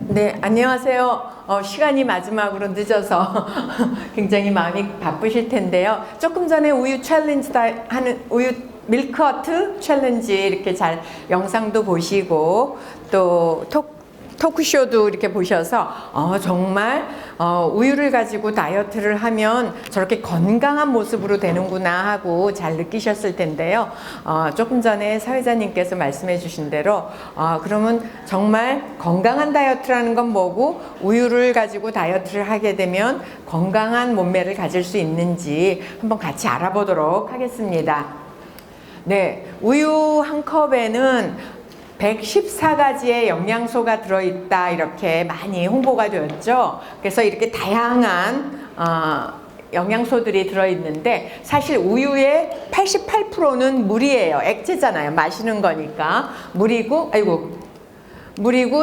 네, 안녕하세요. 시간이 마지막으로 늦어서 굉장히 마음이 바쁘실 텐데요. 조금 전에 우유 챌린지 하는 우유 밀크아트 챌린지 이렇게 잘 영상도 보시고 또 토크쇼도 이렇게 보셔서 정말 우유를 가지고 다이어트를 하면 저렇게 건강한 모습으로 되는구나 하고 잘 느끼셨을 텐데요. 조금 전에 사회자님께서 말씀해 주신 대로 그러면 정말 건강한 다이어트라는 건 뭐고 우유를 가지고 다이어트를 하게 되면 건강한 몸매를 가질 수 있는지 한번 같이 알아보도록 하겠습니다. 네, 우유 한 컵에는 114가지의 영양소가 들어있다 이렇게 많이 홍보가 되었죠. 그래서 이렇게 다양한 영양소들이 들어있는데 사실 우유의 88%는 물이에요. 액체잖아요. 마시는 거니까 물이고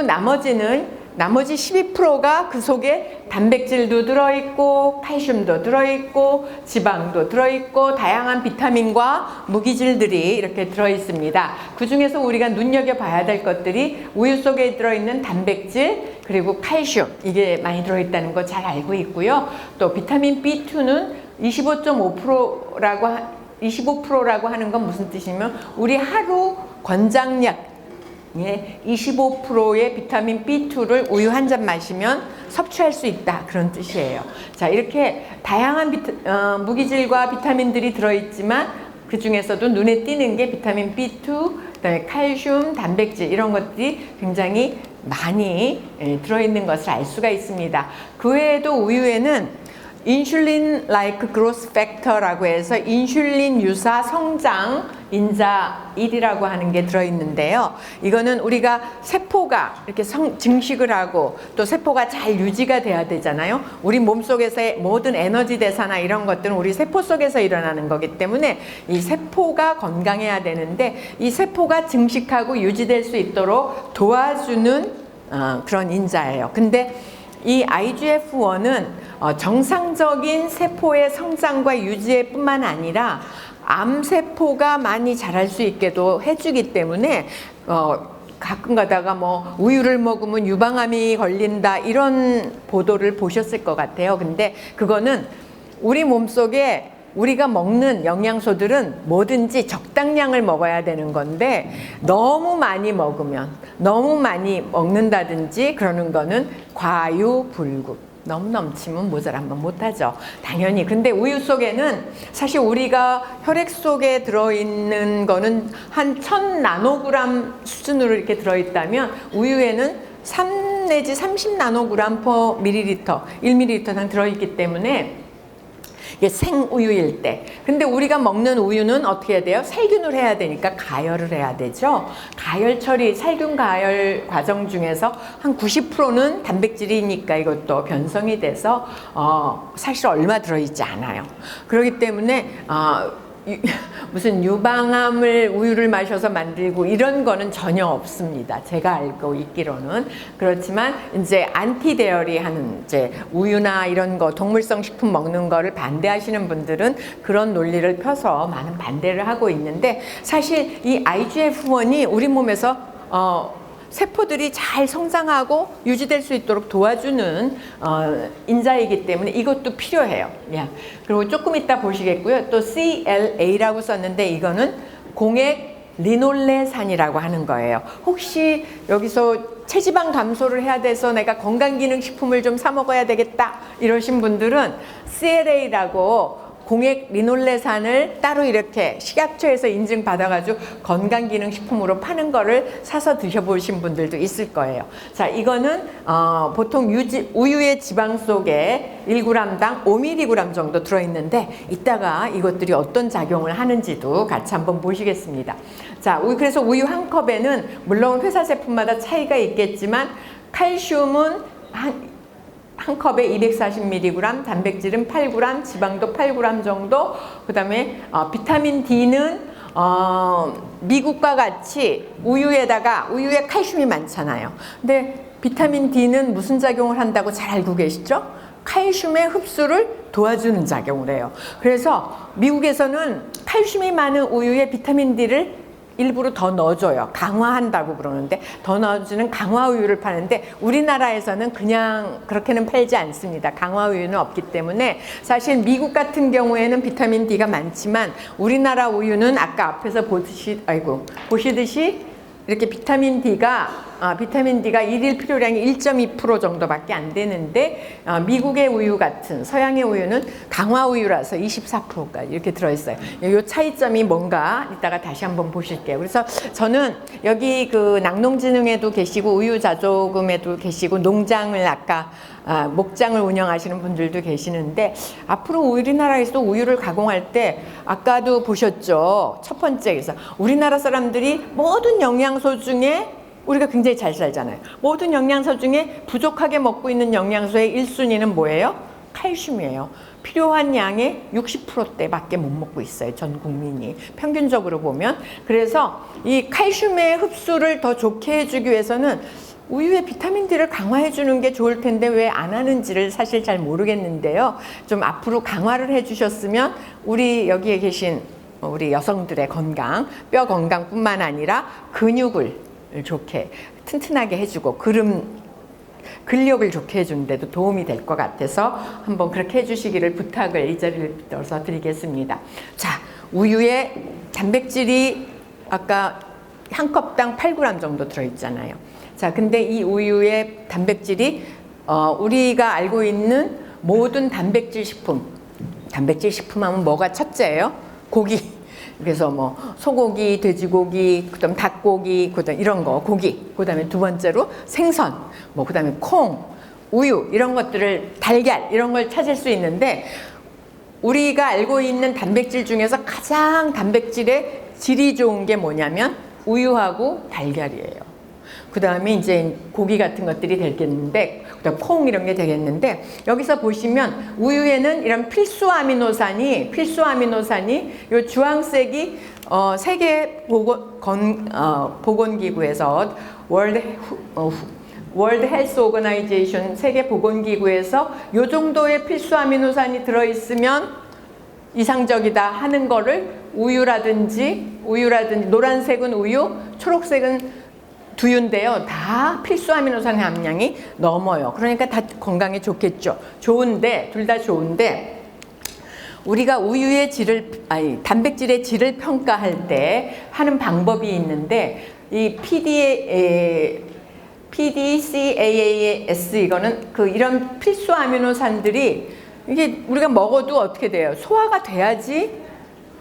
나머지 12%가 그 속에 단백질도 들어있고 칼슘도 들어있고 지방도 들어있고 다양한 비타민과 무기질들이 이렇게 들어있습니다. 그 중에서 우리가 눈여겨봐야 될 것들이 우유 속에 들어있는 단백질 그리고 칼슘 이게 많이 들어있다는 거 잘 알고 있고요. 또 비타민 B2는 25%라고 하는 건 무슨 뜻이냐면 우리 하루 권장량 25%의 비타민 B2를 우유 한 잔 마시면 섭취할 수 있다 그런 뜻이에요. 자, 이렇게 다양한 무기질과 비타민들이 들어있지만 그 중에서도 눈에 띄는 게 비타민 B2, 그다음에 칼슘, 단백질 이런 것들이 굉장히 많이 들어있는 것을 알 수가 있습니다. 그 외에도 우유에는 인슐린 like growth factor라고 해서 인슐린 유사 성장 인자 1이라고 하는 게 들어있는데요. 이거는 우리가 세포가 이렇게 증식을 하고 또 세포가 잘 유지가 돼야 되잖아요. 우리 몸속에서의 모든 에너지 대사나 이런 것들은 우리 세포 속에서 일어나는 거기 때문에 이 세포가 건강해야 되는데 이 세포가 증식하고 유지될 수 있도록 도와주는 그런 인자예요. 근데 이 IGF-1은 정상적인 세포의 성장과 유지에 뿐만 아니라 암세포가 많이 자랄 수 있게도 해주기 때문에 가끔 가다가 뭐 우유를 먹으면 유방암이 걸린다 이런 보도를 보셨을 것 같아요. 근데 그거는 우리 몸속에 우리가 먹는 영양소들은 뭐든지 적당량을 먹어야 되는 건데 너무 많이 먹는다든지 그러는 거는 과유불급. 너무 넘치면 모자라면 못하죠. 당연히. 근데 우유 속에는 사실 우리가 혈액 속에 들어있는 거는 한 1000나노그램 수준으로 이렇게 들어있다면 우유에는 3 내지 30나노그램 per 밀리리터, 1ml당 들어있기 때문에 이게 생우유일 때. 근데 우리가 먹는 우유는 어떻게 해야 돼요? 살균을 해야 되니까 가열을 해야 되죠. 가열 처리, 살균 가열 과정 중에서 한 90%는 단백질이니까 이것도 변성이 돼서 사실 얼마 들어있지 않아요. 그렇기 때문에 무슨 유방암을 우유를 마셔서 만들고 이런 거는 전혀 없습니다. 제가 알고 있기로는. 그렇지만 이제 안티데어리 하는 이제 우유나 이런 거 동물성 식품 먹는 거를 반대하시는 분들은 그런 논리를 펴서 많은 반대를 하고 있는데 사실 이 IGF-1이 우리 몸에서 세포들이 잘 성장하고 유지될 수 있도록 도와주는 인자이기 때문에 이것도 필요해요. 그리고 조금 이따 보시겠고요. 또 CLA라고 썼는데 이거는 공액 리놀레산이라고 하는 거예요. 혹시 여기서 체지방 감소를 해야 돼서 내가 건강기능식품을 좀 사 먹어야 되겠다 이러신 분들은 CLA라고 공액 리놀레산을 따로 이렇게 식약처에서 인증받아가지고 건강기능식품으로 파는 거를 사서 드셔보신 분들도 있을 거예요. 자, 이거는 보통 우유의 지방 속에 1g당 5mg 정도 들어있는데 이따가 이것들이 어떤 작용을 하는지도 같이 한번 보시겠습니다. 자, 그래서 우유 한 컵에는 물론 회사 제품마다 차이가 있겠지만 칼슘은 한 컵에 240mg, 단백질은 8g, 지방도 8g 정도. 그 다음에 비타민 D는 미국과 같이 우유에 칼슘이 많잖아요. 근데 비타민 D는 무슨 작용을 한다고 잘 알고 계시죠? 칼슘의 흡수를 도와주는 작용을 해요. 그래서 미국에서는 칼슘이 많은 우유에 비타민 D를 일부러 더 넣어줘요. 강화한다고 그러는데 더 넣어주는 강화우유를 파는데 우리나라에서는 그냥 그렇게는 팔지 않습니다. 강화우유는 없기 때문에 사실 미국 같은 경우에는 비타민 D가 많지만 우리나라 우유는 아까 앞에서 보시듯이 이렇게 비타민 D가 일일 필요량이 1.2% 정도밖에 안 되는데 미국의 우유 같은 서양의 우유는 강화 우유라서 24%까지 이렇게 들어있어요. 이 차이점이 뭔가 이따가 다시 한번 보실게요. 그래서 저는 여기 그 낙농진흥에도 계시고 우유자조금에도 계시고 농장을 아까 목장을 운영하시는 분들도 계시는데 앞으로 우리나라에서 우유를 가공할 때 아까도 보셨죠. 첫 번째에서 우리나라 사람들이 모든 영양소 중에 우리가 굉장히 잘 살잖아요. 모든 영양소 중에 부족하게 먹고 있는 영양소의 1순위는 뭐예요? 칼슘이에요. 필요한 양의 60%대밖에 못 먹고 있어요. 전 국민이 평균적으로 보면. 그래서 이 칼슘의 흡수를 더 좋게 해주기 위해서는 우유에 비타민 D를 강화해 주는 게 좋을 텐데 왜 안 하는지를 사실 잘 모르겠는데요. 좀 앞으로 강화를 해 주셨으면 우리 여기에 계신 우리 여성들의 건강, 뼈 건강뿐만 아니라 근육을 좋게 튼튼하게 해주고 근력을 좋게 해주는 데도 도움이 될 것 같아서 한번 그렇게 해주시기를 부탁을 이 자리를 빌어서 드리겠습니다. 자, 우유에 단백질이 아까 한 컵당 8g 정도 들어있잖아요. 자, 근데 이 우유의 단백질이 우리가 알고 있는 모든 단백질 식품 하면 뭐가 첫째예요? 고기. 그래서 뭐 소고기, 돼지고기, 그다음 닭고기, 그다음 이런 거 고기. 그다음에 두 번째로 생선, 뭐 그다음에 콩, 우유 이런 것들을 달걀 이런 걸 찾을 수 있는데 우리가 알고 있는 단백질 중에서 가장 단백질의 질이 좋은 게 뭐냐면 우유하고 달걀이에요. 그 다음에 이제 고기 같은 것들이 되겠는데, 그다음 콩 이런 게 되겠는데, 여기서 보시면 우유에는 이런 필수 아미노산이 요 주황색이 세계 보건기구에서 월드 헬스 오거나이제이션 세계 보건기구에서 요 정도의 필수 아미노산이 들어있으면 이상적이다 하는 거를 우유라든지 노란색은 우유, 초록색은 두유인데요. 다 필수 아미노산 함량이 넘어요. 그러니까 다 건강에 좋겠죠. 둘 다 좋은데 우리가 우유의 단백질의 질을 평가할 때 하는 방법이 있는데 이 PDCAAS 이거는 이런 필수 아미노산들이 이게 우리가 먹어도 어떻게 돼요? 소화가 돼야지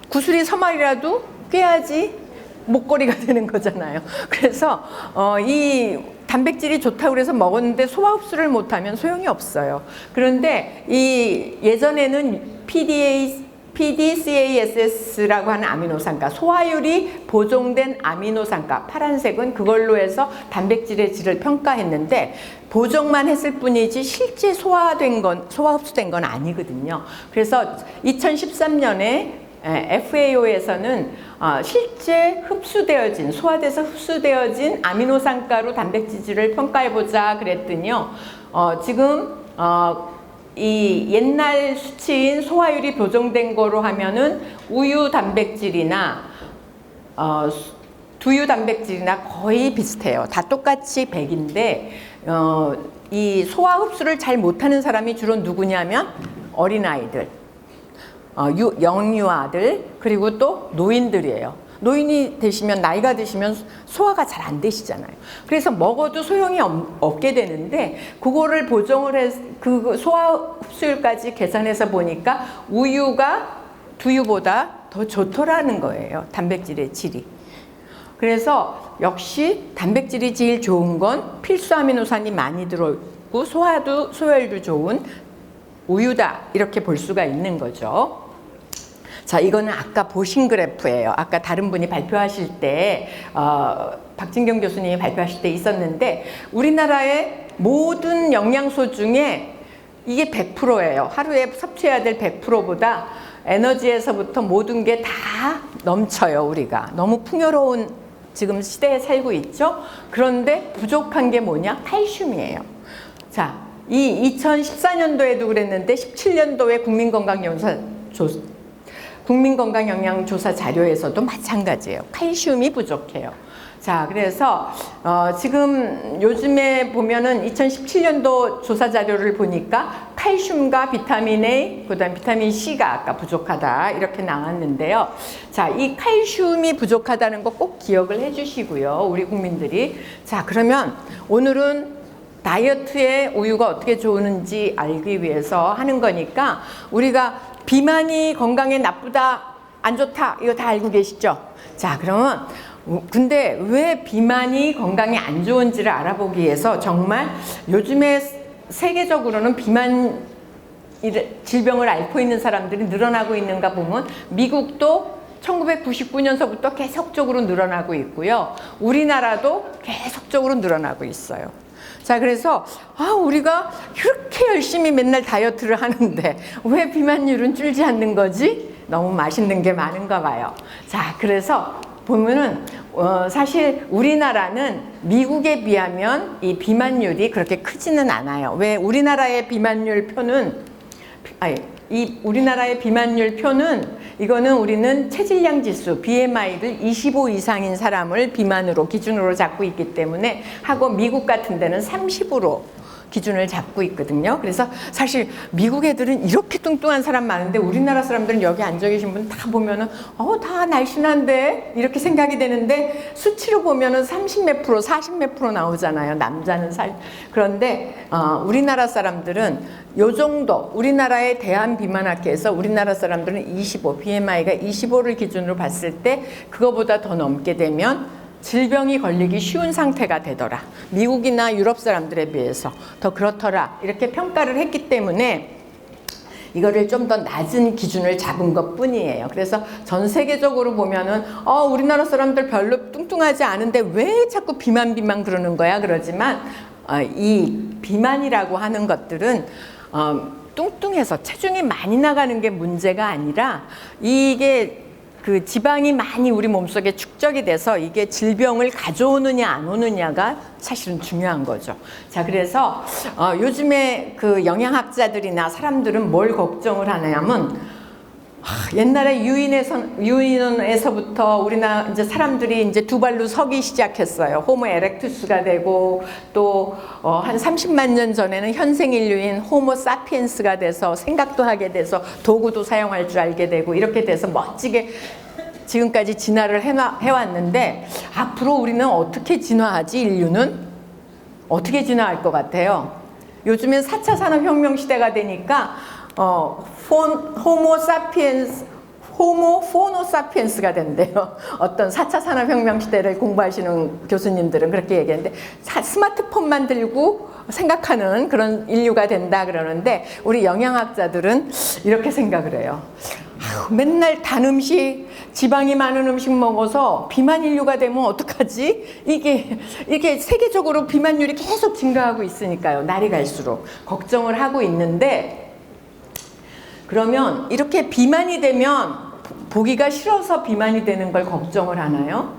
구슬이 서말이라도 꿰야지 목걸이가 되는 거잖아요. 그래서 이 단백질이 좋다고 그래서 먹었는데 소화 흡수를 못하면 소용이 없어요. 그런데 예전에는 PDCASS라고 하는 아미노산가, 소화율이 보정된 아미노산가, 파란색은 그걸로 해서 단백질의 질을 평가했는데 보정만 했을 뿐이지 실제 소화 흡수된 건 아니거든요. 그래서 2013년에 FAO에서는 실제 소화돼서 흡수되어진 아미노산가로 단백질을 평가해보자 그랬더니요. 지금 이 옛날 수치인 소화율이 보정된 거로 하면은 우유 단백질이나 두유 단백질이나 거의 비슷해요. 다 똑같이 100인데 이 소화 흡수를 잘 못하는 사람이 주로 누구냐면 어린아이들, 영유아들, 그리고 또 노인들이에요. 나이가 드시면 소화가 잘 안 되시잖아요. 그래서 먹어도 소용이 없게 되는데 그거를 그 소화 흡수율까지 계산해서 보니까 우유가 두유보다 더 좋더라는 거예요. 단백질의 질이. 그래서 역시 단백질이 제일 좋은 건 필수 아미노산이 많이 들어있고 소화율도 좋은 우유다, 이렇게 볼 수가 있는 거죠. 자, 이거는 아까 보신 그래프예요. 아까 다른 분이 발표하실 때 박진경 교수님이 발표하실 때 있었는데 우리나라의 모든 영양소 중에 이게 100%예요. 하루에 섭취해야 될 100%보다 에너지에서부터 모든 게 다 넘쳐요. 우리가 너무 풍요로운 지금 시대에 살고 있죠. 그런데 부족한 게 뭐냐? 칼슘이에요. 자, 이 2014년도에도 그랬는데 17년도에 국민건강영양조사 자료에서도 마찬가지예요. 칼슘이 부족해요. 자, 그래서 지금 요즘에 보면은 2017년도 조사 자료를 보니까 칼슘과 비타민 A, 그다음 비타민 C가 아까 부족하다 이렇게 나왔는데요. 자, 이 칼슘이 부족하다는 거 꼭 기억을 해주시고요, 우리 국민들이. 자, 그러면 오늘은 다이어트에 우유가 어떻게 좋은지 알기 위해서 하는 거니까 우리가 비만이 건강에 나쁘다, 안 좋다 이거 다 알고 계시죠? 자, 그러면 근데 왜 비만이 건강에 안 좋은지를 알아보기 위해서 정말 요즘에 세계적으로는 비만 질병을 앓고 있는 사람들이 늘어나고 있는가 보면 미국도 1999년서부터 계속적으로 늘어나고 있고요. 우리나라도 계속적으로 늘어나고 있어요. 자, 그래서 우리가 그렇게 열심히 맨날 다이어트를 하는데 왜 비만율은 줄지 않는 거지? 너무 맛있는 게 많은가 봐요. 자, 그래서 보면은 사실 우리나라는 미국에 비하면 이 비만율이 그렇게 크지는 않아요. 왜? 우리나라의 비만율 표는 우리나라의 비만율 표는 이거는 우리는 체질량 지수 BMI를 25 이상인 사람을 비만으로 기준으로 잡고 있기 때문에 하고 미국 같은 데는 30으로 기준을 잡고 있거든요. 그래서 사실 미국 애들은 이렇게 뚱뚱한 사람 많은데 우리나라 사람들은 여기 앉아 계신 분 다 보면은 다 날씬한데 이렇게 생각이 되는데 수치로 보면은 30 몇 프로, 40 몇 프로 나오잖아요. 남자는 그런데 우리나라 사람들은 요 정도, 우리나라의 대한비만학회에서 우리나라 사람들은 25, BMI가 25를 기준으로 봤을 때 그거보다 더 넘게 되면 질병이 걸리기 쉬운 상태가 되더라. 미국이나 유럽 사람들에 비해서 더 그렇더라. 이렇게 평가를 했기 때문에 이거를 좀 더 낮은 기준을 잡은 것 뿐이에요. 그래서 전 세계적으로 보면은 우리나라 사람들 별로 뚱뚱하지 않은데 왜 자꾸 비만 그러는 거야? 그러지만 이 비만이라고 하는 것들은 뚱뚱해서 체중이 많이 나가는 게 문제가 아니라 이게 그 지방이 많이 우리 몸속에 축적이 돼서 이게 질병을 가져오느냐 안 오느냐가 사실은 중요한 거죠. 자, 그래서 요즘에 그 영양학자들이나 사람들은 뭘 걱정을 하냐면 옛날에 유인원에서부터 우리나라 이제 사람들이 이제 두 발로 서기 시작했어요. 호모 에렉투스가 되고 또 한 30만 년 전에는 현생 인류인 호모 사피엔스가 돼서 생각도 하게 돼서 도구도 사용할 줄 알게 되고 이렇게 돼서 멋지게 지금까지 진화를 해왔는데 앞으로 우리는 어떻게 진화하지? 인류는 어떻게 진화할 것 같아요? 요즘엔 4차 산업혁명 시대가 되니까 호모 포노사피엔스가 된대요. 어떤 4차 산업혁명 시대를 공부하시는 교수님들은 그렇게 얘기하는데 스마트폰만 들고 생각하는 그런 인류가 된다 그러는데 우리 영양학자들은 이렇게 생각을 해요. 맨날 단 음식, 지방이 많은 음식 먹어서 비만 인류가 되면 어떡하지? 이게 세계적으로 비만율이 계속 증가하고 있으니까요. 날이 갈수록 걱정을 하고 있는데 그러면 이렇게 비만이 되면 보기가 싫어서 비만이 되는 걸 걱정을 하나요?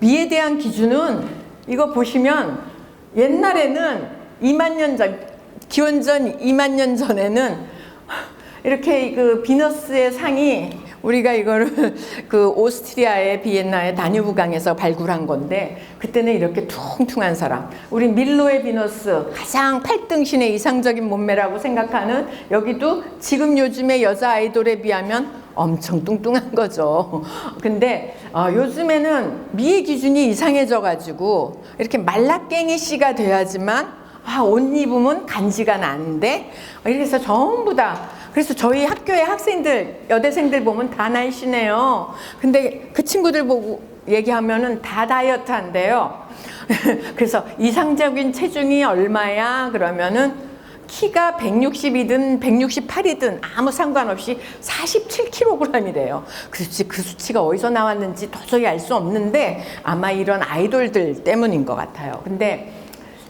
미에 대한 기준은 이거 보시면 옛날에는 2만 년 전, 기원전 2만 년 전에는 이렇게 그 비너스의 상이 우리가 이거를 그 오스트리아의 비엔나의 다뉴브강에서 발굴한 건데 그때는 이렇게 퉁퉁한 사람, 우리 밀로의 비너스 가장 팔등신의 이상적인 몸매라고 생각하는 여기도 지금 요즘의 여자 아이돌에 비하면 엄청 뚱뚱한 거죠. 근데 요즘에는 미의 기준이 이상해져 가지고 이렇게 말라깽이 씨가 돼야지만 옷 입으면 간지가 나는데 이렇게 해서 전부 다 그래서 저희 학교의 학생들, 여대생들 보면 다 날씬해요. 근데 그 친구들 보고 얘기하면은 다 다이어트 한대요. 그래서 이상적인 체중이 얼마야? 그러면은 키가 160이든 168이든 아무 상관없이 47kg이래요. 그 수치가 어디서 나왔는지 도저히 알 수 없는데 아마 이런 아이돌들 때문인 것 같아요. 근데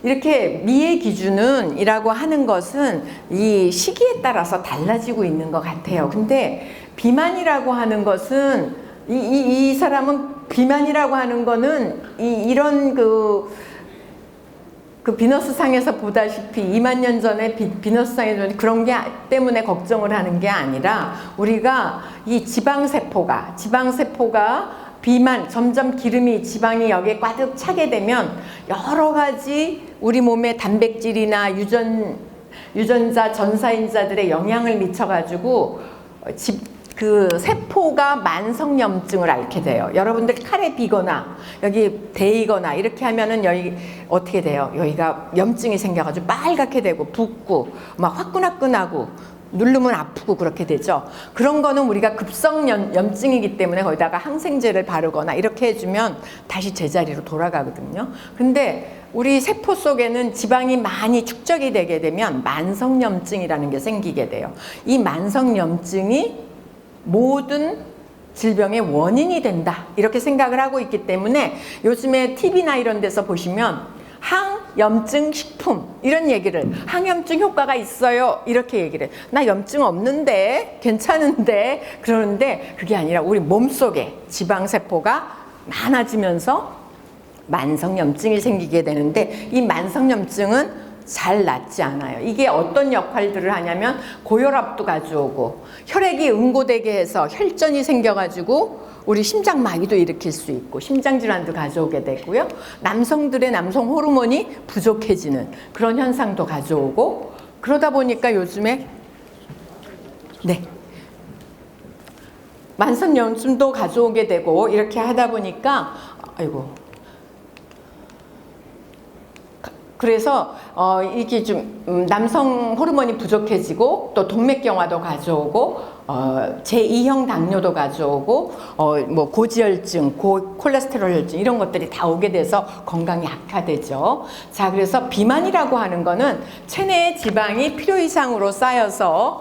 이렇게 미의 기준은 이라고 하는 것은 이 시기에 따라서 달라지고 있는 것 같아요. 근데 비만이라고 하는 것은 이 사람은 비만이라고 하는 거는 이런 그 그 비너스상에서 보다시피 2만 년 전에 비너스상에서 그런 게 때문에 걱정을 하는 게 아니라 우리가 이 지방세포가 비만, 점점 기름이 지방이 여기에 꽉 차게 되면 여러 가지 우리 몸에 단백질이나 유전자, 전사인자들의 영향을 미쳐가지고 그 세포가 만성염증을 앓게 돼요. 여러분들 칼에 비거나 여기 데이거나 이렇게 하면은 여기 어떻게 돼요? 여기가 염증이 생겨가지고 빨갛게 되고 붓고 막 화끈화끈하고 누르면 아프고 그렇게 되죠. 그런 거는 우리가 급성 염증이기 때문에 거기다가 항생제를 바르거나 이렇게 해주면 다시 제자리로 돌아가거든요. 근데 우리 세포 속에는 지방이 많이 축적이 되게 되면 만성염증이라는 게 생기게 돼요. 이 만성염증이 모든 질병의 원인이 된다 이렇게 생각을 하고 있기 때문에 요즘에 TV나 이런 데서 보시면 항염증 식품 이런 얘기를 항염증 효과가 있어요 이렇게 얘기를 해요. 나 염증 없는데 괜찮은데 그러는데 그게 아니라 우리 몸속에 지방세포가 많아지면서 만성염증이 생기게 되는데 이 만성염증은 잘 낫지 않아요. 이게 어떤 역할들을 하냐면 고혈압도 가져오고 혈액이 응고되게 해서 혈전이 생겨가지고 우리 심장마비도 일으킬 수 있고 심장질환도 가져오게 되고요. 남성들의 남성 호르몬이 부족해지는 그런 현상도 가져오고 그러다 보니까 요즘에 만성염증도 가져오게 되고 이렇게 하다 보니까 그래서 이게 좀 남성 호르몬이 부족해지고 또 동맥경화도 가져오고 제2형 당뇨도 가져오고 뭐 고지혈증, 콜레스테롤 혈증 이런 것들이 다 오게 돼서 건강이 악화되죠. 자, 그래서 비만이라고 하는 거는 체내의 지방이 필요 이상으로 쌓여서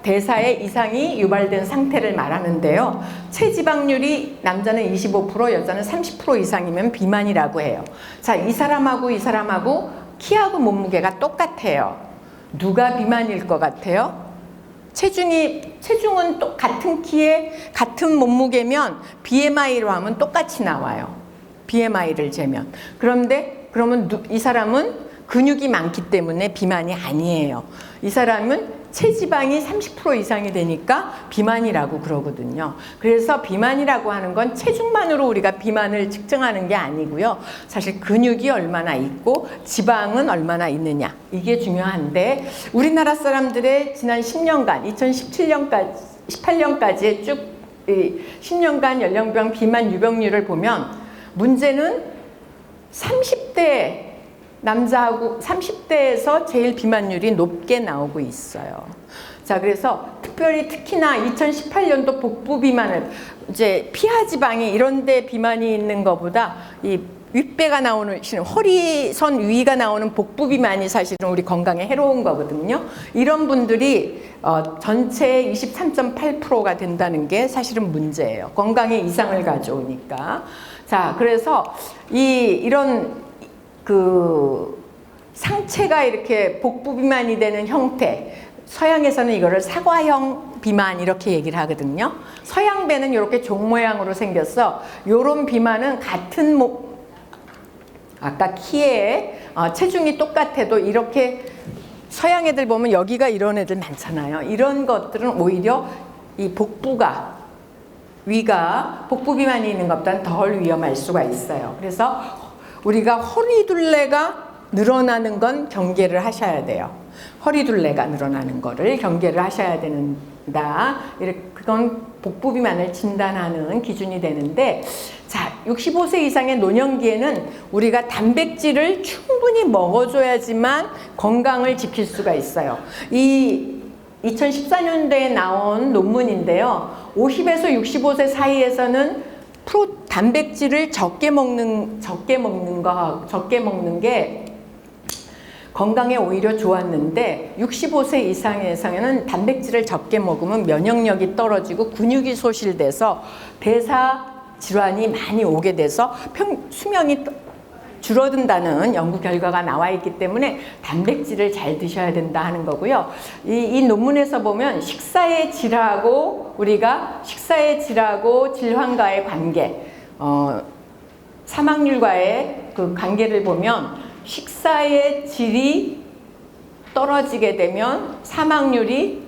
대사에 이상이 유발된 상태를 말하는데요. 체지방률이 남자는 25%, 여자는 30% 이상이면 비만이라고 해요. 자, 이 사람하고 키하고 몸무게가 똑같아요. 누가 비만일 것 같아요? 체중은 또 같은 키에 같은 몸무게면 BMI로 하면 똑같이 나와요. BMI를 재면. 그러면 이 사람은 근육이 많기 때문에 비만이 아니에요. 이 사람은 체지방이 30% 이상이 되니까 비만이라고 그러거든요. 그래서 비만이라고 하는 건 체중만으로 우리가 비만을 측정하는 게 아니고요. 사실 근육이 얼마나 있고 지방은 얼마나 있느냐 이게 중요한데 우리나라 사람들의 지난 10년간 2018년까지의 쭉 10년간 연령별 비만 유병률을 보면 문제는 30대 남자하고 30대에서 제일 비만율이 높게 나오고 있어요. 자, 그래서 특히나 2018년도 복부 비만을 이제 피하 지방이 이런데 비만이 있는 것보다 이 윗배가 나오는 허리선 위가 나오는 복부 비만이 사실은 우리 건강에 해로운 거거든요. 이런 분들이 전체의 23.8%가 된다는 게 사실은 문제예요. 건강에 이상을 가져오니까. 자, 그래서 이런 상체가 이렇게 복부 비만이 되는 형태, 서양에서는 이거를 사과형 비만 이렇게 얘기를 하거든요. 서양 배는 이렇게 종 모양으로 생겼어. 요런 비만은 같은 아까 키에 체중이 똑같아도 이렇게 서양 애들 보면 여기가 이런 애들 많잖아요. 이런 것들은 오히려 이 위가 복부 비만이 있는 것보다는 덜 위험할 수가 있어요. 그래서 우리가 허리둘레가 늘어나는 건 경계를 하셔야 돼요. 허리둘레가 늘어나는 거를 경계를 하셔야 된다. 그건 복부 비만을 진단하는 기준이 되는데, 자, 65세 이상의 노년기에는 우리가 단백질을 충분히 먹어줘야지만 건강을 지킬 수가 있어요. 이 2014년도에 나온 논문인데요. 50에서 65세 사이에서는 단백질을 적게 먹는 게 건강에 오히려 좋았는데 65세 이상에서는 단백질을 적게 먹으면 면역력이 떨어지고 근육이 소실돼서 대사 질환이 많이 오게 돼서 수명이 줄어든다는 연구 결과가 나와 있기 때문에 단백질을 잘 드셔야 된다 하는 거고요. 이 논문에서 보면 식사의 질하고 질환과의 관계, 사망률과의 그 관계를 보면 식사의 질이 떨어지게 되면 사망률에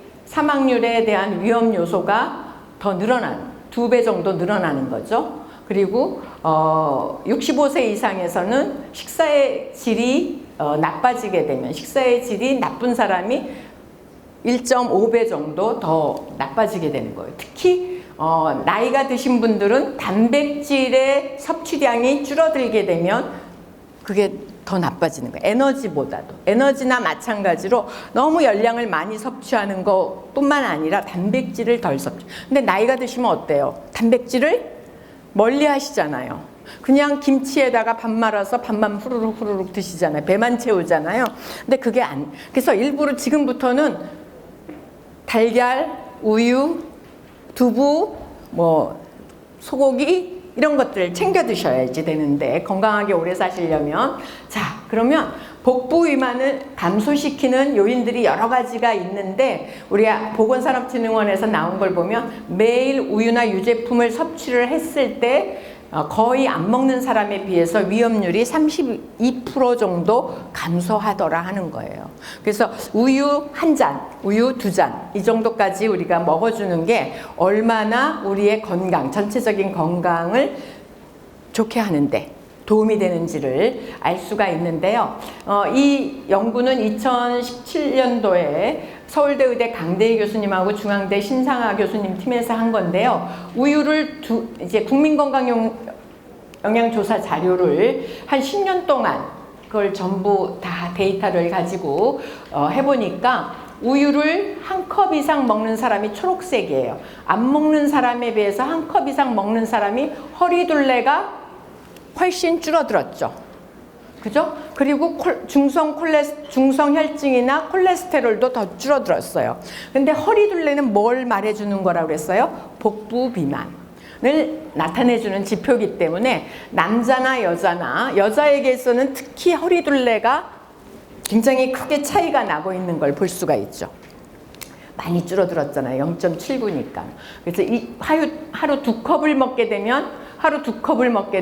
대한 위험 요소가 더 늘어나는, 2배 정도 늘어나는 거죠. 그리고 65세 이상에서는 식사의 질이 나빠지게 되면, 식사의 질이 나쁜 사람이 1.5배 정도 더 나빠지게 되는 거예요. 특히 나이가 드신 분들은 단백질의 섭취량이 줄어들게 되면 그게 더 나빠지는 거예요. 에너지보다도. 에너지나 마찬가지로 너무 열량을 많이 섭취하는 것뿐만 아니라 단백질을 덜 섭취. 근데 나이가 드시면 어때요? 단백질을 멀리 하시잖아요. 그냥 김치에다가 밥 말아서 밥만 후루룩 드시잖아요. 배만 채우잖아요. 근데 그게 그래서 일부러 지금부터는 달걀, 우유, 두부, 소고기 이런 것들 챙겨 드셔야지 되는데, 건강하게 오래 사시려면. 자, 그러면 복부 비만을 감소시키는 요인들이 여러 가지가 있는데, 우리 보건산업진흥원에서 나온 걸 보면 매일 우유나 유제품을 섭취를 했을 때 거의 안 먹는 사람에 비해서 위험률이 32% 정도 감소하더라 하는 거예요. 그래서 우유 한 잔, 우유 2잔 이 정도까지 우리가 먹어주는 게 얼마나 우리의 건강, 전체적인 건강을 좋게 하는데 도움이 되는지를 알 수가 있는데요. 이 연구는 2017년도에 서울대 의대 강대희 교수님하고 중앙대 신상아 교수님 팀에서 한 건데요. 우유를 이제 국민건강영양조사 자료를 한 10년 동안 그걸 전부 다 데이터를 가지고 해보니까 우유를 한 컵 이상 먹는 사람이 초록색이에요. 안 먹는 사람에 비해서 한 컵 이상 먹는 사람이 허리둘레가 훨씬 줄어들었죠. 그죠? 그리고 중성혈증이나 콜레스테롤도 더 줄어들었어요. 근데 허리둘레는 뭘 말해주는 거라고 그랬어요? 복부 비만을 나타내주는 지표이기 때문에 남자나 여자에게서는 특히 허리둘레가 굉장히 크게 차이가 나고 있는 걸 볼 수가 있죠. 많이 줄어들었잖아요. 0.79니까. 그래서 하루 2컵을 먹게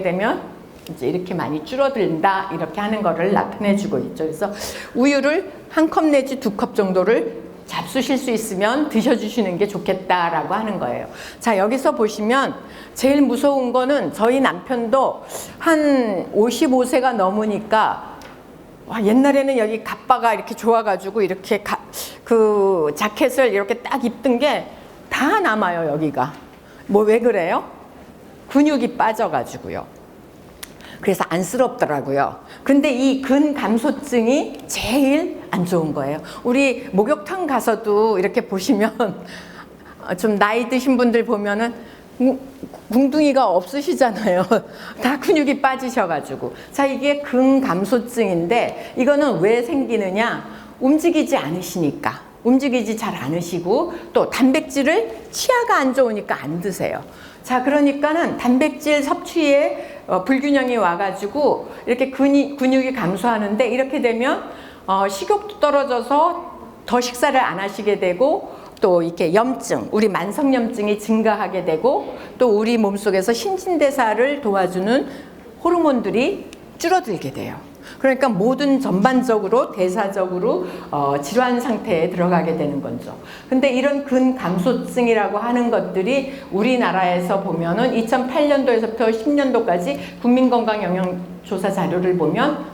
되면 이제 이렇게 많이 줄어든다, 이렇게 하는 거를 나타내주고 있죠. 그래서 우유를 1컵 내지 2컵 정도를 잡수실 수 있으면 드셔주시는 게 좋겠다라고 하는 거예요. 자, 여기서 보시면 제일 무서운 거는 저희 남편도 한 55세가 넘으니까 옛날에는 여기 갑바가 이렇게 좋아가지고 이렇게 그 자켓을 이렇게 딱 입던 게 다 남아요, 여기가. 왜 그래요? 근육이 빠져가지고요. 그래서 안쓰럽더라고요. 근데 이 근감소증이 제일 안 좋은 거예요. 우리 목욕탕 가서도 이렇게 보시면 좀 나이 드신 분들 보면은 궁둥이가 없으시잖아요. 다 근육이 빠지셔가지고. 자, 이게 근감소증인데 이거는 왜 생기느냐? 움직이지 않으시니까. 움직이지 잘 않으시고 또 단백질을 치아가 안 좋으니까 안 드세요. 자, 그러니까는 단백질 섭취에 불균형이 와가지고 이렇게 근육이 감소하는데, 이렇게 되면 식욕도 떨어져서 더 식사를 안 하시게 되고, 또 이렇게 염증, 우리 만성염증이 증가하게 되고, 또 우리 몸속에서 신진대사를 도와주는 호르몬들이 줄어들게 돼요. 그러니까 모든 전반적으로 대사적으로 질환 상태에 들어가게 되는 거죠. 근데 이런 근감소증이라고 하는 것들이 우리나라에서 보면은 2008년도에서부터 10년도까지 국민건강영양조사 자료를 보면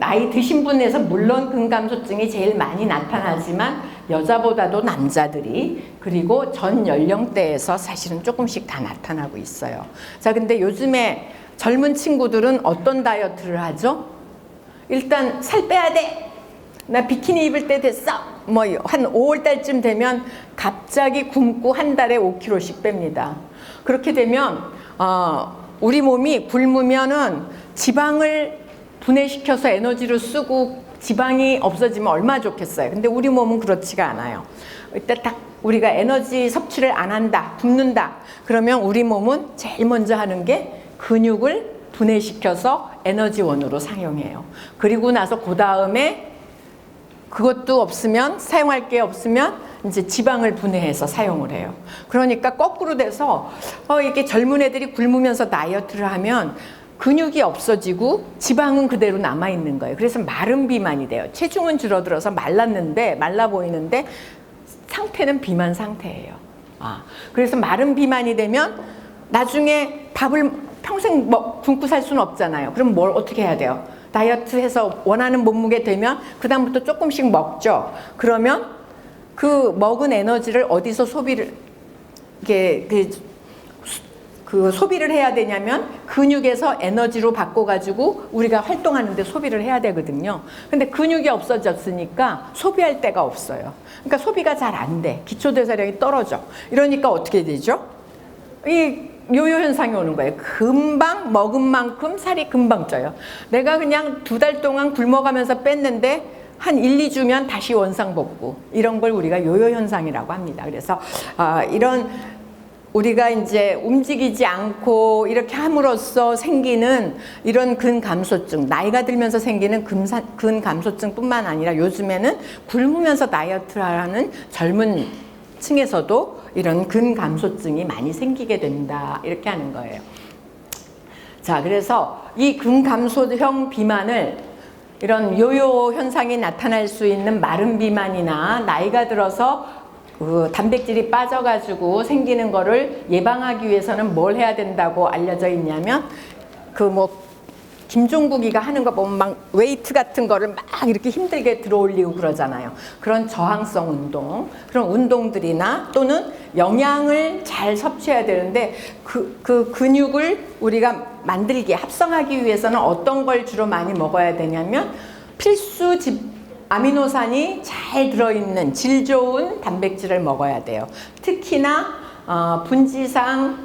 나이 드신 분에서 물론 근감소증이 제일 많이 나타나지만 여자보다도 남자들이, 그리고 전 연령대에서 사실은 조금씩 다 나타나고 있어요. 자, 근데 요즘에 젊은 친구들은 어떤 다이어트를 하죠? 일단 살 빼야 돼. 나 비키니 입을 때 됐어. 한 5월 달쯤 되면 갑자기 굶고 한 달에 5kg씩 뺍니다. 그렇게 되면 우리 몸이 굶으면은 지방을 분해시켜서 에너지로 쓰고 지방이 없어지면 얼마나 좋겠어요. 근데 우리 몸은 그렇지가 않아요. 일단 딱 우리가 에너지 섭취를 안 한다, 굶는다. 그러면 우리 몸은 제일 먼저 하는 게 근육을 분해시켜서 에너지원으로 사용해요. 그리고 나서 그 다음에 그것도 없으면, 사용할 게 없으면 이제 지방을 분해해서 사용을 해요. 그러니까 거꾸로 돼서 이렇게 젊은 애들이 굶으면서 다이어트를 하면 근육이 없어지고 지방은 그대로 남아있는 거예요. 그래서 마른 비만이 돼요. 체중은 줄어들어서 말랐는데, 말라 보이는데 상태는 비만 상태예요. 그래서 마른 비만이 되면 나중에 밥을 평생 굶고 살 수는 없잖아요. 그럼 뭘 어떻게 해야 돼요? 다이어트해서 원하는 몸무게 되면 그다음부터 조금씩 먹죠. 그러면 그 먹은 에너지를 어디서 소비를 소비를 해야 되냐면 근육에서 에너지로 바꿔가지고 우리가 활동하는데 소비를 해야 되거든요. 근데 근육이 없어졌으니까 소비할 데가 없어요. 그러니까 소비가 잘 안 돼. 기초대사량이 떨어져. 이러니까 어떻게 되죠? 이 요요 현상이 오는 거예요. 금방 먹은 만큼 살이 금방 쪄요. 내가 그냥 2달 동안 굶어가면서 뺐는데 한 1, 2주면 다시 원상복구. 이런 걸 우리가 요요 현상이라고 합니다. 그래서 이런 우리가 이제 움직이지 않고 이렇게 함으로써 생기는 이런 근감소증, 나이가 들면서 생기는 근감소증뿐만 아니라 요즘에는 굶으면서 다이어트를 하는 젊은 층에서도 이런 근감소증이 많이 생기게 된다. 이렇게 하는 거예요. 자, 그래서 이 근감소형 비만을 이런 요요 현상이 나타날 수 있는 마른 비만이나 나이가 들어서 단백질이 빠져가지고 생기는 거를 예방하기 위해서는 뭘 해야 된다고 알려져 있냐면 김종국이가 하는 거 보면 막 웨이트 같은 거를 막 이렇게 힘들게 들어올리고 그러잖아요. 그런 저항성 운동, 그런 운동들이나 또는 영양을 잘 섭취해야 되는데 그 근육을 우리가 만들기, 합성하기 위해서는 어떤 걸 주로 많이 먹어야 되냐면 필수 아미노산이 잘 들어있는 질 좋은 단백질을 먹어야 돼요. 특히나 분지상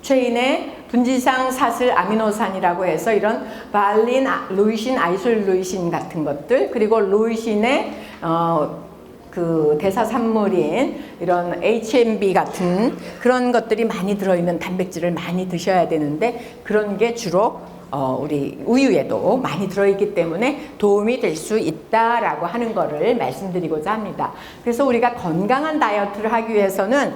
체인의 분지상 사슬 아미노산이라고 해서 이런 발린, 루이신, 아이솔루이신 같은 것들, 그리고 루이신의 그 대사산물인 이런 HMB 같은 그런 것들이 많이 들어있는 단백질을 많이 드셔야 되는데 그런 게 주로 우리 우유에도 많이 들어있기 때문에 도움이 될 수 있다라고 하는 거를 말씀드리고자 합니다. 그래서 우리가 건강한 다이어트를 하기 위해서는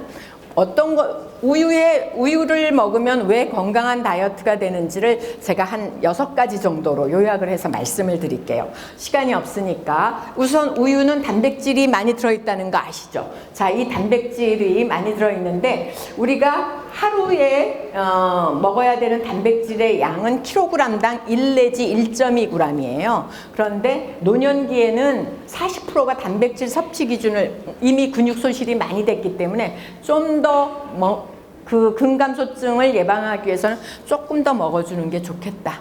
우유를 먹으면 왜 건강한 다이어트가 되는지를 제가 한 6가지 정도로 요약을 해서 말씀을 드릴게요. 시간이 없으니까 우선 우유는 단백질이 많이 들어있다는 거 아시죠? 자, 이 단백질이 많이 들어있는데 우리가 하루에 먹어야 되는 단백질의 양은 킬로그램당 1 내지 1.2g이에요. 그런데 노년기에는 40%가 단백질 섭취 기준을 이미 근육 소실이 많이 됐기 때문에 좀 더 그 근감소증을 예방하기 위해서는 조금 더 먹어주는 게 좋겠다.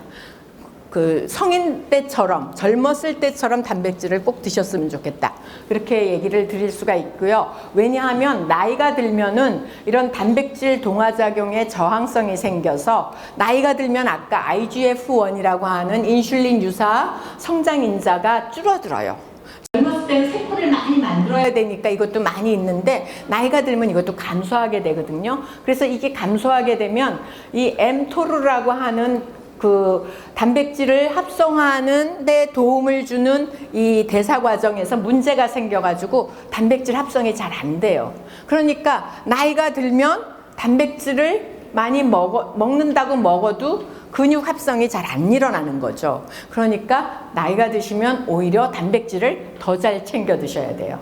그 성인 때처럼 젊었을 때처럼 단백질을 꼭 드셨으면 좋겠다. 그렇게 얘기를 드릴 수가 있고요. 왜냐하면 나이가 들면은 이런 단백질 동화작용에 저항성이 생겨서 나이가 들면 아까 IGF-1이라고 하는 인슐린 유사 성장인자가 줄어들어요. 젊었을 때는 세포를 많이 만들어야 되니까 이것도 많이 있는데 나이가 들면 이것도 감소하게 되거든요. 그래서 이게 감소하게 되면 이 mTOR라고 하는 그 단백질을 합성하는 데 도움을 주는 이 대사 과정에서 문제가 생겨가지고 단백질 합성이 잘 안 돼요. 그러니까 나이가 들면 단백질을 많이 먹는다고 먹어도 근육 합성이 잘 안 일어나는 거죠. 그러니까 나이가 드시면 오히려 단백질을 더 잘 챙겨 드셔야 돼요.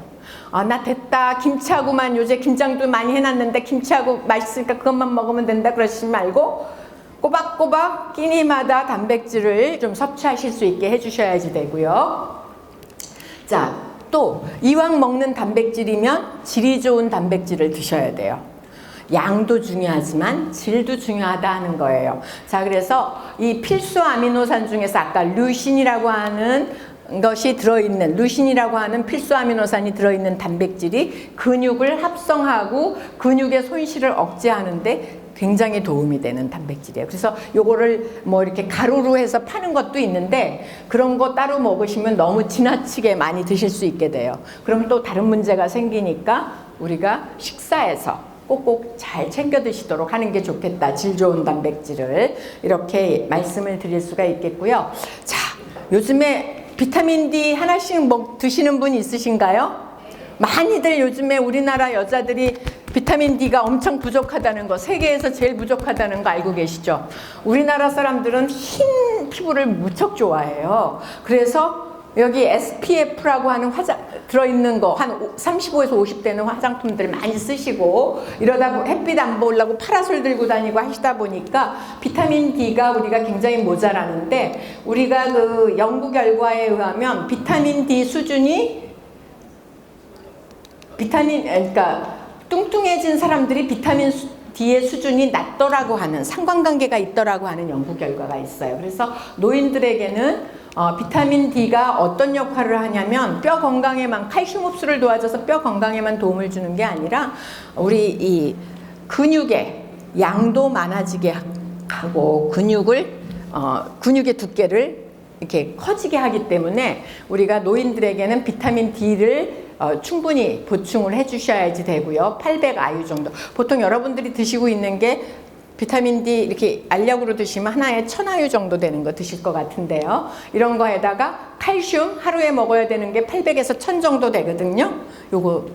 나 됐다. 김치하고만 요새 김장도 많이 해놨는데 김치하고 맛있으니까 그것만 먹으면 된다 그러시지 말고 꼬박꼬박 끼니마다 단백질을 좀 섭취하실 수 있게 해주셔야지 되고요. 자, 또 이왕 먹는 단백질이면 질이 좋은 단백질을 드셔야 돼요. 양도 중요하지만 질도 중요하다 하는 거예요. 자, 그래서 이 필수 아미노산 중에서 아까 류신이라고 하는 것이 들어있는, 루신이라고 하는 필수 아미노산이 들어있는 단백질이 근육을 합성하고 근육의 손실을 억제하는데 굉장히 도움이 되는 단백질이에요. 그래서 요거를 뭐 이렇게 가루로 해서 파는 것도 있는데 그런 거 따로 먹으시면 너무 지나치게 많이 드실 수 있게 돼요. 그럼 또 다른 문제가 생기니까 우리가 식사에서 꼭꼭 잘 챙겨 드시도록 하는 게 좋겠다. 질 좋은 단백질을 이렇게 말씀을 드릴 수가 있겠고요. 자, 요즘에 비타민 D 하나씩 드시는 분 있으신가요? 많이들 요즘에 우리나라 여자들이 비타민 D가 엄청 부족하다는 거, 세계에서 제일 부족하다는 거 알고 계시죠? 우리나라 사람들은 흰 피부를 무척 좋아해요. 그래서 여기 SPF라고 하는 들어있는 거, 한 35에서 50대는 화장품들 많이 쓰시고, 이러다 햇빛 안 보려고 파라솔 들고 다니고 하시다 보니까 비타민 D가 우리가 굉장히 모자라는데, 우리가 그 연구 결과에 의하면 비타민 D 수준이, 그러니까 뚱뚱해진 사람들이 비타민 D의 수준이 낮더라고 하는, 상관관계가 있더라고 하는 연구 결과가 있어요. 그래서 노인들에게는 비타민 D가 어떤 역할을 하냐면 뼈 건강에만, 칼슘 흡수를 도와줘서 뼈 건강에만 도움을 주는 게 아니라 우리 이 근육의 양도 많아지게 하고 근육의 두께를 이렇게 커지게 하기 때문에 우리가 노인들에게는 비타민 D를 충분히 보충을 해주셔야지 되고요. 800IU 정도. 보통 여러분들이 드시고 있는 게 비타민 D 이렇게 알약으로 드시면 하나에 1000IU 정도 되는 거 드실 것 같은데요. 이런 거에다가 칼슘 하루에 먹어야 되는 게 800에서 1000 정도 되거든요. 요거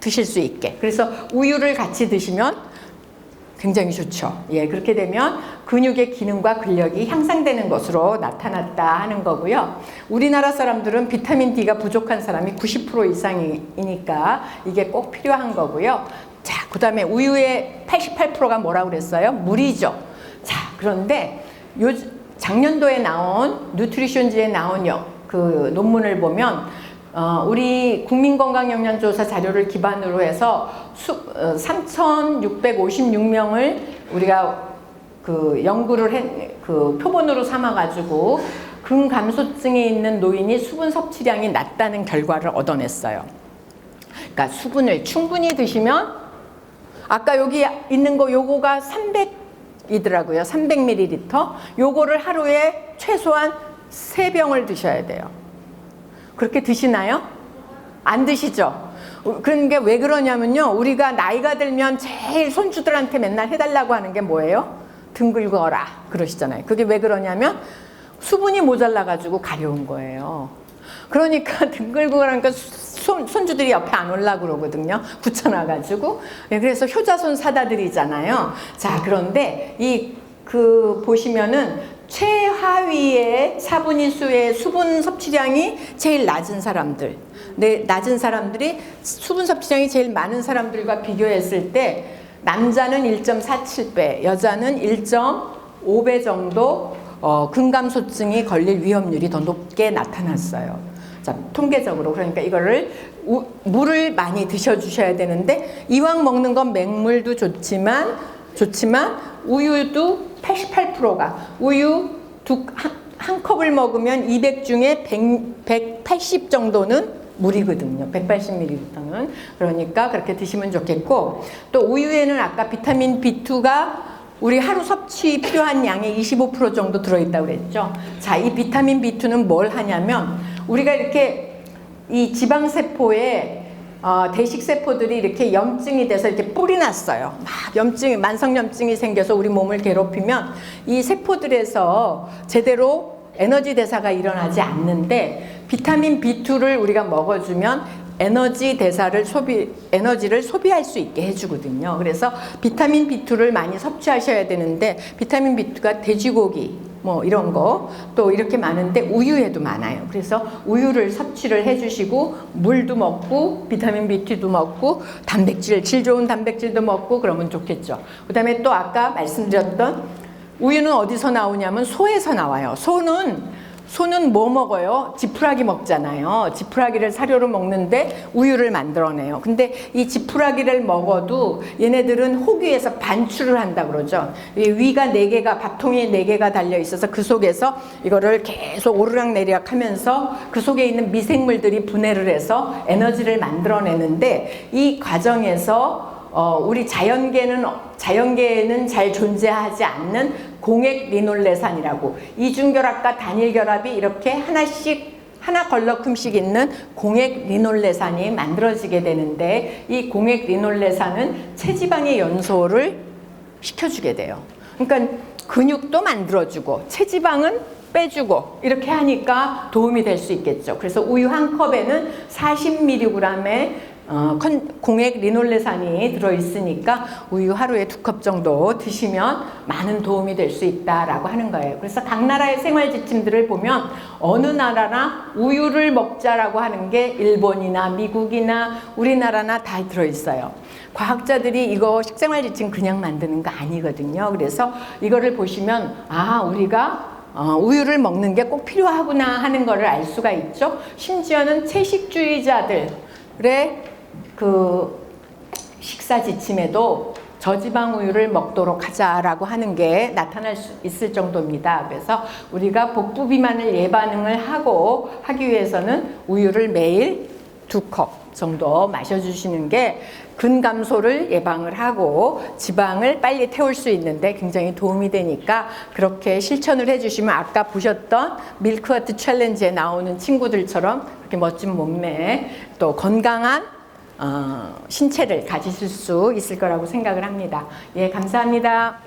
드실 수 있게. 그래서 우유를 같이 드시면 굉장히 좋죠. 예, 그렇게 되면 근육의 기능과 근력이 향상되는 것으로 나타났다 하는 거고요. 우리나라 사람들은 비타민 D가 부족한 사람이 90% 이상이니까 이게 꼭 필요한 거고요. 자, 그 다음에 우유의 88%가 뭐라고 그랬어요? 물이죠. 자, 그런데 작년도에 나온 뉴트리션지에 나온 그 논문을 보면 우리 국민건강영양조사 자료를 기반으로 해서 3,656명을 우리가 그 연구를 그 표본으로 삼아가지고 근감소증에 있는 노인이 수분 섭취량이 낮다는 결과를 얻어냈어요. 그러니까 수분을 충분히 드시면, 아까 여기 있는 거 요거가 300이더라고요. 300ml. 요거를 하루에 최소한 3병을 드셔야 돼요. 그렇게 드시나요? 안 드시죠? 그런 게 왜 그러냐면요. 우리가 나이가 들면 제일 손주들한테 맨날 해달라고 하는 게 뭐예요? 등 긁어라 그러시잖아요. 그게 왜 그러냐면 수분이 모자라가지고 가려운 거예요. 그러니까 등 긁고 그러니까 손주들이 옆에 안 올라고 그러거든요. 붙여놔가지고. 그래서 효자손 사다 드리잖아요. 자, 그런데 보시면은 최하위의 4분의 수의 수분 섭취량이 제일 낮은 사람들, 낮은 사람들이 수분 섭취량이 제일 많은 사람들과 비교했을 때 남자는 1.47배, 여자는 1.5배 정도 근감소증이 걸릴 위험률이 더 높게 나타났어요. 자, 통계적으로. 그러니까 이거를 물을 많이 드셔주셔야 되는데, 이왕 먹는 건 맹물도 좋지만 우유도 88%가 우유 한 컵을 먹으면 200 중에 180 정도는 물이거든요. 180ml는. 그러니까 그렇게 드시면 좋겠고, 또 우유에는 아까 비타민 B2가 우리 하루 섭취 필요한 양의 25% 정도 들어있다고 그랬죠. 자, 이 비타민 B2는 뭘 하냐면 우리가 이렇게 이 지방세포에 대식세포들이 이렇게 염증이 돼서 이렇게 뿔이 났어요. 막 만성염증이 생겨서 우리 몸을 괴롭히면 이 세포들에서 제대로 에너지 대사가 일어나지 않는데, 비타민 B2를 우리가 먹어주면 에너지를 소비할 수 있게 해주거든요. 그래서 비타민 B2를 많이 섭취하셔야 되는데, 비타민 B2가 돼지고기, 뭐 이런 거 또 이렇게 많은데 우유에도 많아요. 그래서 우유를 섭취를 해주시고, 물도 먹고 비타민 B2도 먹고 질 좋은 단백질도 먹고 그러면 좋겠죠. 그 다음에 또 아까 말씀드렸던 우유는 어디서 나오냐면 소에서 나와요. 소는 뭐 먹어요? 지푸라기 먹잖아요. 지푸라기를 사료로 먹는데 우유를 만들어내요. 근데 이 지푸라기를 먹어도 얘네들은 호귀에서 반출을 한다 그러죠. 위가 4개가, 밥통이 4개가 달려 있어서 그 속에서 이거를 계속 오르락내리락 하면서 그 속에 있는 미생물들이 분해를 해서 에너지를 만들어내는데, 이 과정에서 우리 자연계에는 잘 존재하지 않는 공액 리놀레산이라고, 이중결합과 단일결합이 이렇게 하나 걸러큼씩 있는 공액 리놀레산이 만들어지게 되는데, 이 공액 리놀레산은 체지방의 연소를 시켜주게 돼요. 그러니까 근육도 만들어주고 체지방은 빼주고 이렇게 하니까 도움이 될 수 있겠죠. 그래서 우유 한 컵에는 40mg의 공액 리놀레산이 들어있으니까 우유 하루에 2컵 정도 드시면 많은 도움이 될 수 있다라고 하는 거예요. 그래서 각 나라의 생활 지침들을 보면 어느 나라나 우유를 먹자라고 하는 게 일본이나 미국이나 우리나라나 다 들어있어요. 과학자들이 이거 식생활 지침 그냥 만드는 거 아니거든요. 그래서 이거를 보시면 우리가 우유를 먹는 게 꼭 필요하구나 하는 거를 알 수가 있죠. 심지어는 채식주의자들의 그 식사 지침에도 저지방 우유를 먹도록 하자라고 하는 게 나타날 수 있을 정도입니다. 그래서 우리가 복부 비만을 예방을 하기 위해서는 우유를 매일 2컵 정도 마셔주시는 게 근감소를 예방을 하고 지방을 빨리 태울 수 있는데 굉장히 도움이 되니까 그렇게 실천을 해주시면 아까 보셨던 밀크워트 챌린지에 나오는 친구들처럼 그렇게 멋진 몸매 또 건강한 신체를 가지실 수 있을 거라고 생각을 합니다. 예, 감사합니다.